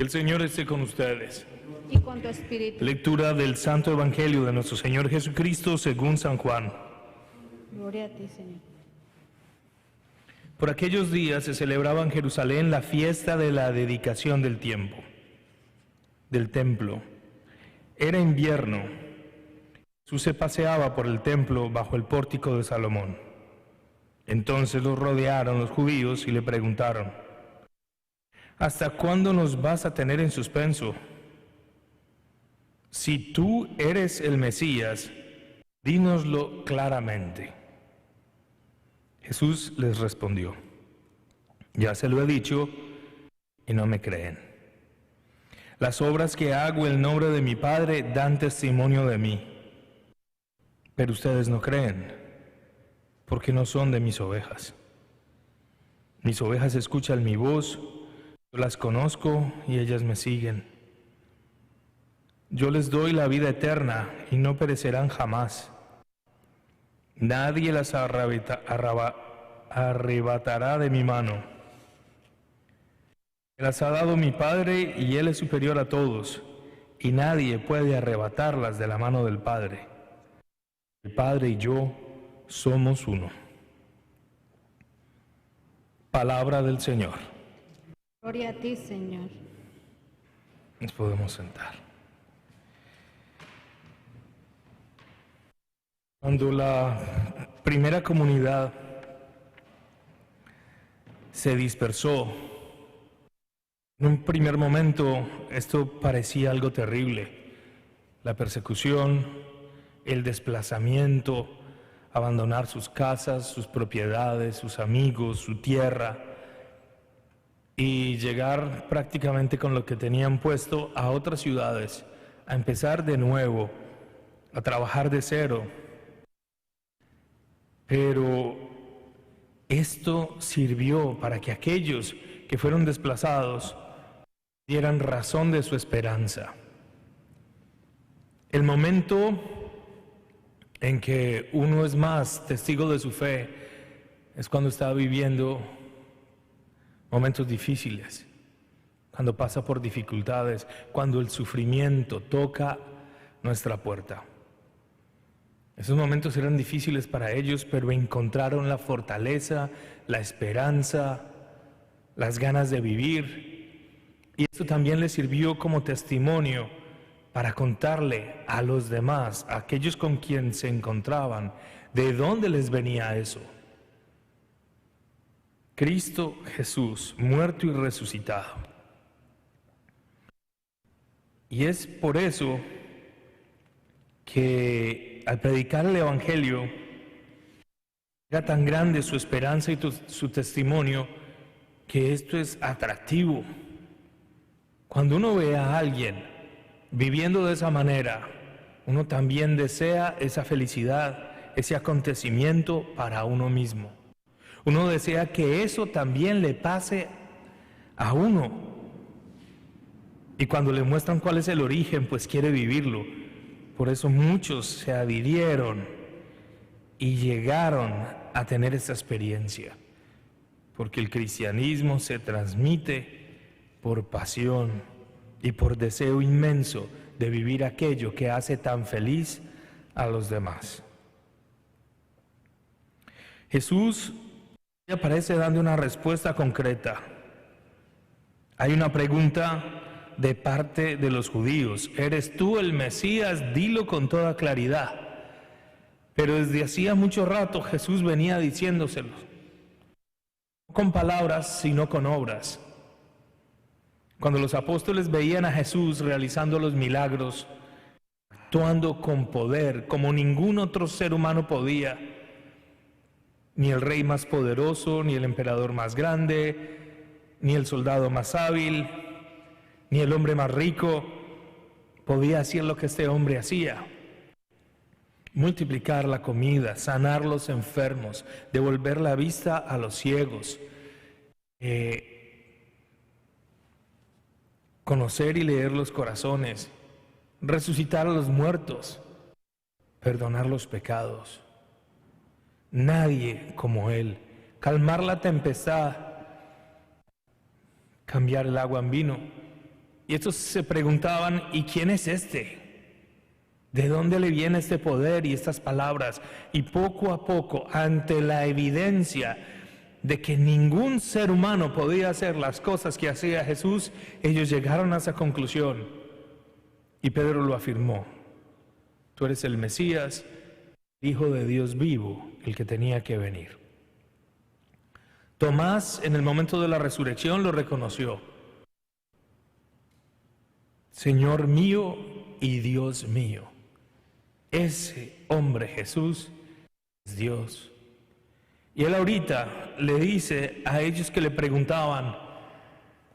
Que el Señor esté con ustedes. Y con tu espíritu. Lectura del Santo Evangelio de nuestro Señor Jesucristo según San Juan. Gloria a ti, Señor. Por aquellos días se celebraba en Jerusalén la fiesta de la dedicación del templo. Era invierno. Jesús se paseaba por el templo bajo el pórtico de Salomón. Entonces los rodearon los judíos y le preguntaron: ¿hasta cuándo nos vas a tener en suspenso? Si tú eres el Mesías, dínoslo claramente. Jesús les respondió: ya se lo he dicho y no me creen. Las obras que hago en nombre de mi Padre dan testimonio de mí, pero ustedes no creen, porque no son de mis ovejas. Mis ovejas escuchan mi voz, yo las conozco y ellas me siguen. Yo les doy la vida eterna y no perecerán jamás. Nadie las arrebatará de mi mano. Me las ha dado mi Padre y Él es superior a todos, y nadie puede arrebatarlas de la mano del Padre. El Padre y yo somos uno. Palabra del Señor. Gloria a ti, Señor. Nos podemos sentar. Cuando la primera comunidad se dispersó, en un primer momento esto parecía algo terrible. La persecución, el desplazamiento, abandonar sus casas, sus propiedades, sus amigos, su tierra, y llegar prácticamente con lo que tenían puesto a otras ciudades, a empezar de nuevo, a trabajar de cero. Pero esto sirvió para que aquellos que fueron desplazados dieran razón de su esperanza. El momento en que uno es más testigo de su fe es cuando está viviendo momentos difíciles, cuando pasa por dificultades, cuando el sufrimiento toca nuestra puerta. Esos momentos eran difíciles para ellos, pero encontraron la fortaleza, la esperanza, las ganas de vivir. Y esto también les sirvió como testimonio para contarle a los demás, a aquellos con quien se encontraban, de dónde les venía eso. Cristo Jesús, muerto y resucitado. Y es por eso que al predicar el Evangelio era tan grande su esperanza y su testimonio, que esto es atractivo. Cuando uno ve a alguien viviendo de esa manera, uno también desea esa felicidad, ese acontecimiento para uno mismo. Uno desea que eso también le pase a uno. Y cuando le muestran cuál es el origen, pues quiere vivirlo. Por eso muchos se adhirieron y llegaron a tener esta experiencia. Porque el cristianismo se transmite por pasión y por deseo inmenso de vivir aquello que hace tan feliz a los demás. Jesús aparece dando una respuesta concreta. Hay una pregunta de parte de los judíos: ¿eres tú el Mesías? Dilo con toda claridad. Pero desde hacía mucho rato Jesús venía diciéndoselos, no con palabras, sino con obras. Cuando los apóstoles veían a Jesús realizando los milagros, actuando con poder como ningún otro ser humano podía, ni el rey más poderoso, ni el emperador más grande, ni el soldado más hábil, ni el hombre más rico podía hacer lo que este hombre hacía: multiplicar la comida, sanar los enfermos, devolver la vista a los ciegos, conocer y leer los corazones, resucitar a los muertos, perdonar los pecados. Nadie como Él. Calmar la tempestad, cambiar el agua en vino, Y estos se preguntaban, ¿y quién es este? ¿De dónde le viene este poder y estas palabras? Y poco a poco, ante la evidencia de que ningún ser humano podía hacer las cosas que hacía Jesús, ellos llegaron a esa conclusión. Y Pedro lo afirmó: tú eres el Mesías, Hijo de Dios vivo, el que tenía que venir. Tomás, en el momento de la resurrección, lo reconoció: Señor mío y Dios mío. Ese hombre Jesús es Dios. Y él ahorita le dice a ellos que le preguntaban: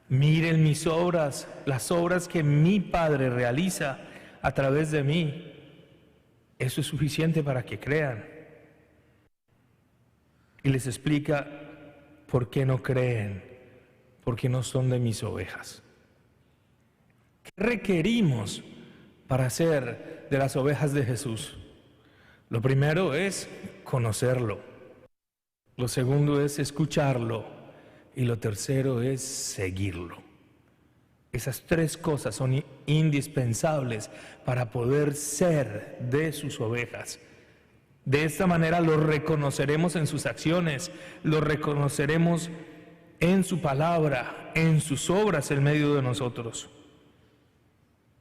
miren mis obras, las obras que mi Padre realiza a través de mí. Eso es suficiente para que crean. Y les explica por qué no creen, porque no son de mis ovejas. ¿Qué requerimos para ser de las ovejas de Jesús? Lo primero es conocerlo. Lo segundo es escucharlo. Y lo tercero es seguirlo. Esas tres cosas son indispensables para poder ser de sus ovejas. De esta manera lo reconoceremos en sus acciones, lo reconoceremos en su palabra, en sus obras en medio de nosotros.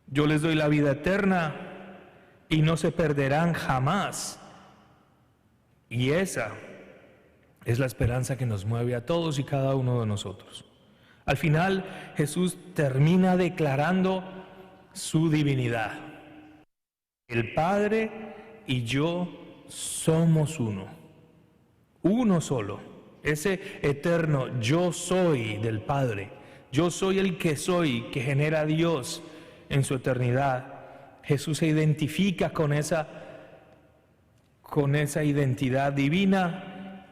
Yo les doy la vida eterna y no se perderán jamás. Y esa es la esperanza que nos mueve a todos y cada uno de nosotros. Al final, Jesús termina declarando su divinidad. El Padre y yo somos uno, uno solo. Ese eterno yo soy del Padre, yo soy el que soy, que genera a Dios en su eternidad. Jesús se identifica con esa identidad divina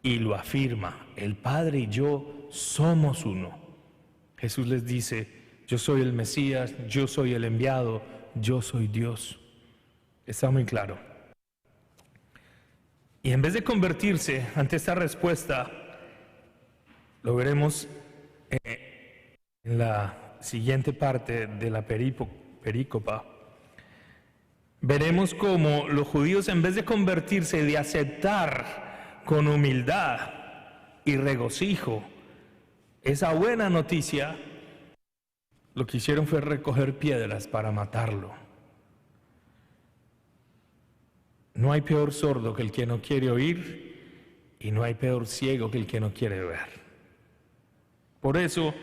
y lo afirma: el Padre y yo somos uno. Jesús les dice: yo soy el Mesías, yo soy el enviado, yo soy Dios. Está muy claro. Y en vez de convertirse ante esta respuesta, lo veremos en la siguiente parte de la perícopa. Veremos cómo los judíos, en vez de convertirse, de aceptar con humildad y regocijo esa buena noticia, lo que hicieron fue recoger piedras para matarlo. No hay peor sordo que el que no quiere oír, y no hay peor ciego que el que no quiere ver. Por eso,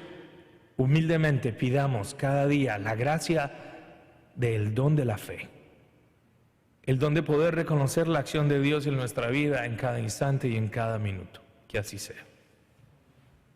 humildemente pidamos cada día la gracia del don de la fe, el don de poder reconocer la acción de Dios en nuestra vida en cada instante y en cada minuto. Que así sea.